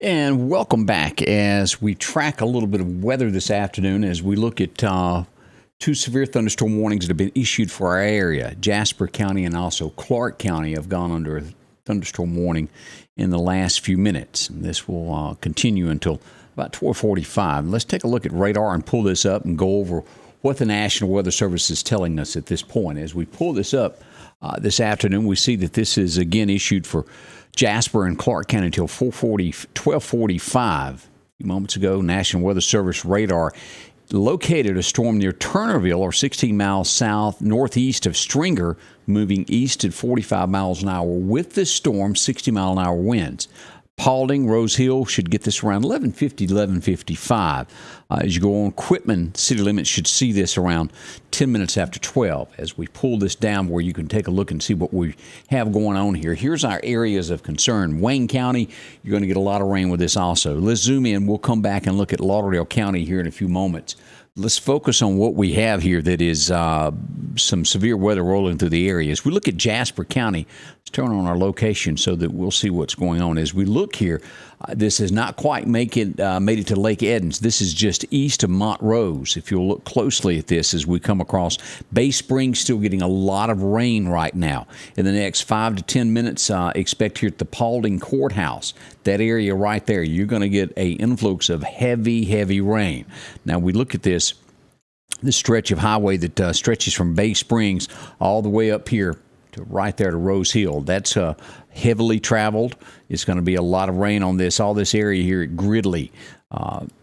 And welcome back as we track a little bit of weather this afternoon as we look at two severe thunderstorm warnings that have been issued for our area. Jasper County and also Clarke County have gone under a thunderstorm warning in the last few minutes. And this will continue until about 12:45. Let's take a look at radar and pull this up and go over what the National Weather Service is telling us at this point. As we pull this up this afternoon, we see that this is again issued for Jasper and Clarke County until 12:45. A few moments ago, National Weather Service radar located a storm near Turnerville, or 16 miles south northeast of Stringer, moving east at 45 miles an hour. With this storm, 60-mile-an-hour winds. Paulding, Rose Hill should get this around 11:50 to 11:55. As you go on, Quitman city limits should see this around 10 minutes after 12. As we pull this down where you can take a look and see what we have going on here. Here's our areas of concern. Wayne County, you're going to get a lot of rain with this also. Let's zoom in. We'll come back and look at Lauderdale County here in a few moments. Let's focus on what we have here that is some severe weather rolling through the area. As we look at Jasper County, let's turn on our location so that we'll see what's going on. As we look here, this has not quite made it to Lake Edens. This is just east of Montrose. If you'll look closely at this as we come across Bay Springs, still getting a lot of rain right now. In the next 5 to 10 minutes, expect here at the Paulding Courthouse, that area right there, you're going to get an influx of heavy rain. Now, we look at this stretch of highway that stretches from Bay Springs all the way up here to right there to Rose Hill. That's heavily traveled. It's going to be a lot of rain on this. All this area here at Gridley,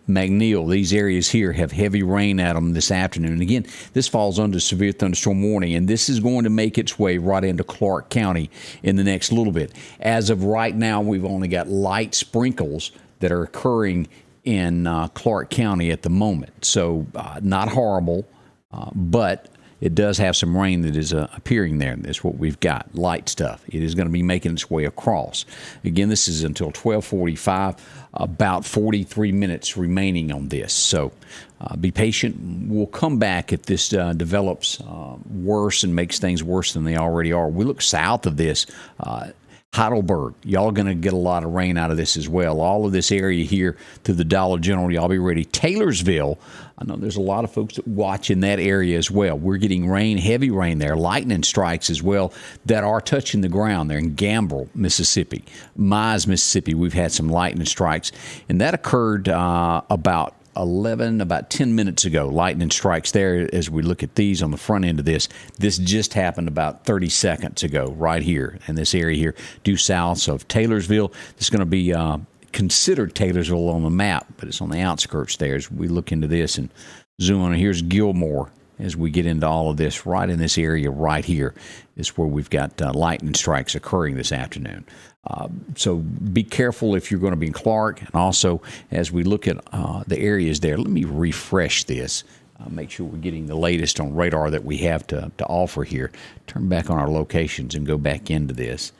McNeil, these areas here have heavy rain at them this afternoon. And again, this falls under severe thunderstorm warning, and this is going to make its way right into Clarke County in the next little bit. As of right now, we've only got light sprinkles that are occurring in Clarke County at the moment. So not horrible, but it does have some rain that is appearing there. That's what we've got, light stuff. It is going to be making its way across. Again, this is until 12:45, about 43 minutes remaining on this. So be patient. We'll come back if this develops worse and makes things worse than they already are. We look south of this, Heidelberg, y'all going to get a lot of rain out of this as well. All of this area here through the Dollar General, y'all be ready. Taylorsville, I know there's a lot of folks that watch in that area as well. We're getting rain, heavy rain there, lightning strikes as well that are touching the ground there in Gambrel, Mississippi. Mize, Mississippi, we've had some lightning strikes, and that occurred about 10 minutes ago. Lightning strikes there as we look at these on the front end of this. This just happened about 30 seconds ago right here in this area here due south of Taylorsville. This is going to be considered Taylorsville on the map, but it's on the outskirts there as we look into this and zoom on. Here's Gilmore as we get into all of this. Right in this area right here is where we've got lightning strikes occurring this afternoon. So be careful if you're going to be in Clarke. And also, as we look at the areas there, let me refresh this. Make sure we're getting the latest on radar that we have to offer here. Turn back on our locations and go back into this.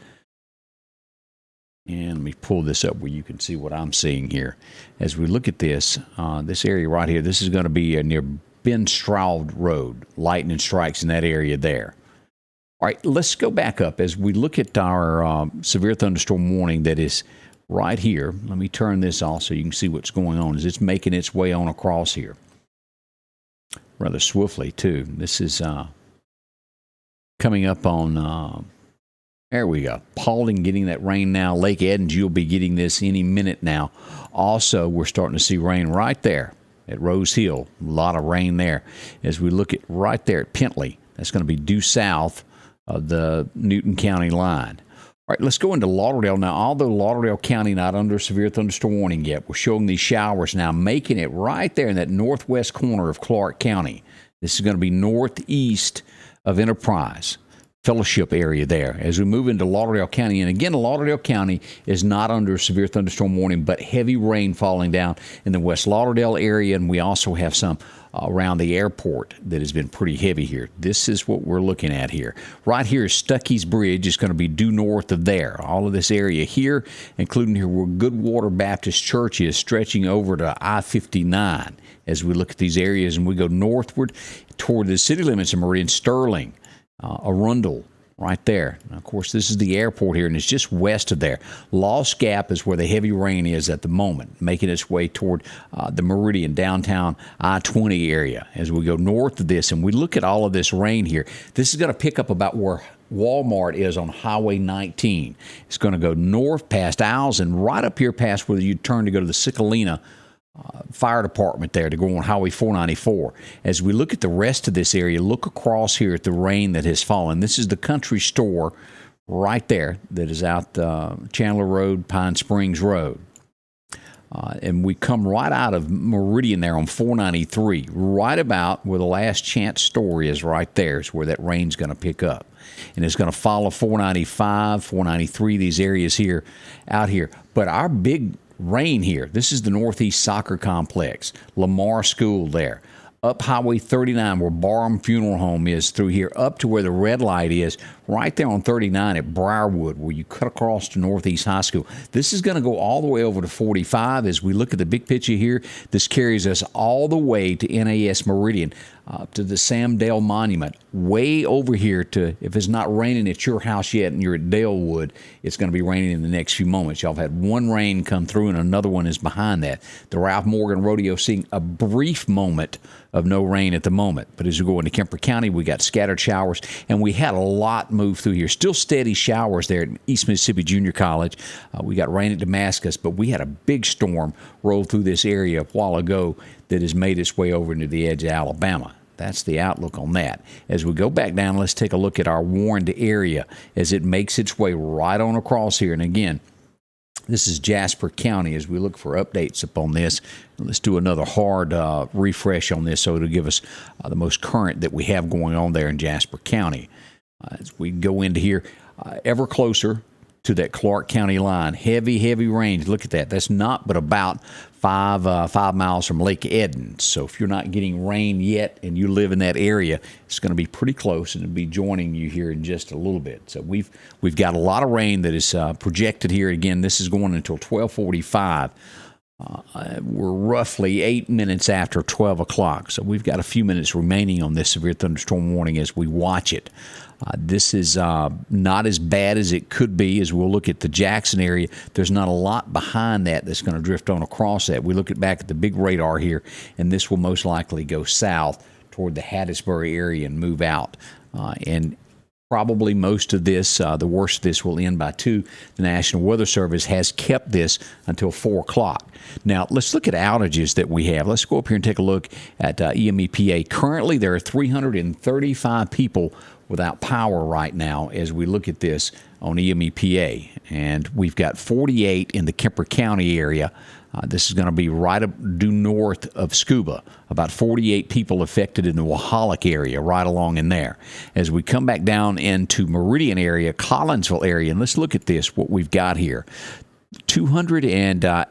And let me pull this up where you can see what I'm seeing here. As we look at this, this area right here, this is going to be near Ben Stroud Road. Lightning strikes in that area there. All right, let's go back up as we look at our severe thunderstorm warning that is right here. Let me turn this off so you can see what's going on as it's making its way on across here. Rather swiftly, too. This is coming up on, there we go, Paulding getting that rain now. Lake Edens, you'll be getting this any minute now. Also, we're starting to see rain right there at Rose Hill. A lot of rain there. As we look at right there at Pentley, that's going to be due south of the Newton County line. All right, let's go into Lauderdale now. Although Lauderdale County not under severe thunderstorm warning yet, we're showing these showers now, making it right there in that northwest corner of Clarke County. This is going to be northeast of Enterprise, Fellowship area there. As we move into Lauderdale County, and again, Lauderdale County is not under severe thunderstorm warning, but heavy rain falling down in the West Lauderdale area, and we also have some around the airport that has been pretty heavy here. This is what we're looking at here. Right here is Stuckey's Bridge. It's going to be due north of there. All of this area here, including here where Goodwater Baptist Church is, stretching over to I-59 as we look at these areas and we go northward toward the city limits of Meridian, Sterling, Arundel, right there. Now, of course, this is the airport here, and it's just west of there. Lost Gap is where the heavy rain is at the moment, making its way toward the Meridian, downtown I-20 area. As we go north of this, and we look at all of this rain here, this is going to pick up about where Walmart is on Highway 19. It's going to go north past Owls and right up here past where you turn to go to the Cicalina Fire Department there to go on Highway 494. As we look at the rest of this area, look across here at the rain that has fallen. This is the country store right there that is out Chandler Road, Pine Springs Road. And we come right out of Meridian there on 493, right about where the Last Chance store is right there is where that rain's going to pick up. And it's going to follow 495, 493, these areas here, out here. But our big rain here, this is the Northeast Soccer Complex, Lamar School there. Up Highway 39 where Barham Funeral Home is through here, up to where the red light is, right there on 39 at Briarwood where you cut across to Northeast High School. This is going to go all the way over to 45. As we look at the big picture here, this carries us all the way to NAS Meridian, up to the Sam Dale Monument, way over here to, if it's not raining at your house yet and you're at Dalewood, it's going to be raining in the next few moments. Y'all have had one rain come through and another one is behind that. The Ralph Morgan Rodeo seeing a brief moment of no rain at the moment. But as we go into Kemper County, we got scattered showers, and we had a lot move through here. Still steady showers there at East Mississippi Junior College. We got rain at Damascus, but we had a big storm roll through this area a while ago that has made its way over into the edge of Alabama. That's the outlook on that. As we go back down, let's take a look at our warned area as it makes its way right on across here. And again, this is Jasper County as we look for updates upon this. Let's do another hard refresh on this so it'll give us the most current that we have going on there in Jasper County. As we go into here, ever closer to that Clarke County line. Heavy, heavy rain. Look at that. That's not but about 5 miles from Lake Edens. So if you're not getting rain yet and you live in that area, it's going to be pretty close and it'll be joining you here in just a little bit. So we've got a lot of rain that is projected here. Again, this is going until 12:45. We're roughly 8 minutes after 12 o'clock. So we've got a few minutes remaining on this severe thunderstorm warning as we watch it. This is not as bad as it could be. As we'll look at the Jackson area, there's not a lot behind that that's going to drift on across that. We look back at the big radar here, and this will most likely go south toward the Hattiesburg area and move out. And probably most of this, the worst of this, will end by 2. The National Weather Service has kept this until 4 o'clock. Now, let's look at outages that we have. Let's go up here and take a look at EMEPA. Currently, there are 335 people without power right now as we look at this on EMEPA. And we've got 48 in the Kemper County area. This is going to be right up due north of Scuba. About 48 people affected in the Wahalak area, right along in there. As we come back down into Meridian area, Collinsville area, and let's look at this, what we've got here. 200 and I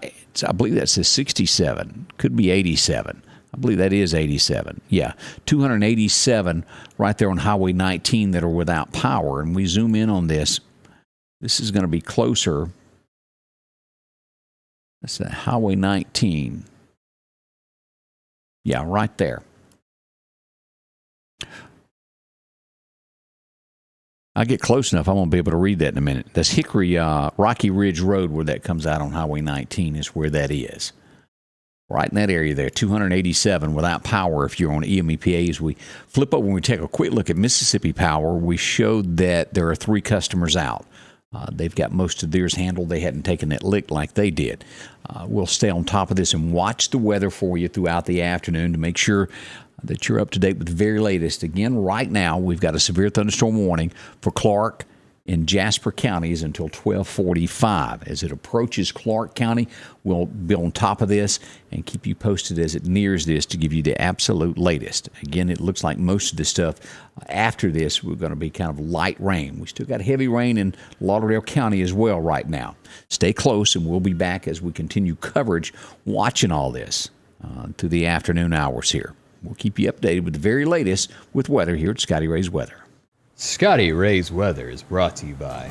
believe that says 67. Could be 87. I believe that is 87. Yeah, 287 right there on Highway 19 that are without power. And we zoom in on this. This is going to be closer. That's Highway 19. Yeah, right there. I get close enough, I'm going to be able to read that in a minute. That's Hickory, Rocky Ridge Road where that comes out on Highway 19 is where that is. Right in that area there, 287 without power if you're on EMEPA. As we flip over and we take a quick look at Mississippi Power, we showed that there are 3 customers out. They've got most of theirs handled. They hadn't taken that lick like they did. We'll stay on top of this and watch the weather for you throughout the afternoon to make sure that you're up to date with the very latest. Again, right now, we've got a severe thunderstorm warning for Clarke in Jasper counties until 12:45. As it approaches Clarke County, we'll be on top of this and keep you posted as it nears this to give you the absolute latest. Again, it looks like most of the stuff after this, we're going to be kind of light rain. We still got heavy rain in Lauderdale County as well right now. Stay close, and we'll be back as we continue coverage, watching all this through the afternoon hours here. We'll keep you updated with the very latest with weather here at Scotty Ray's Weather. Scotty Ray's Weather is brought to you by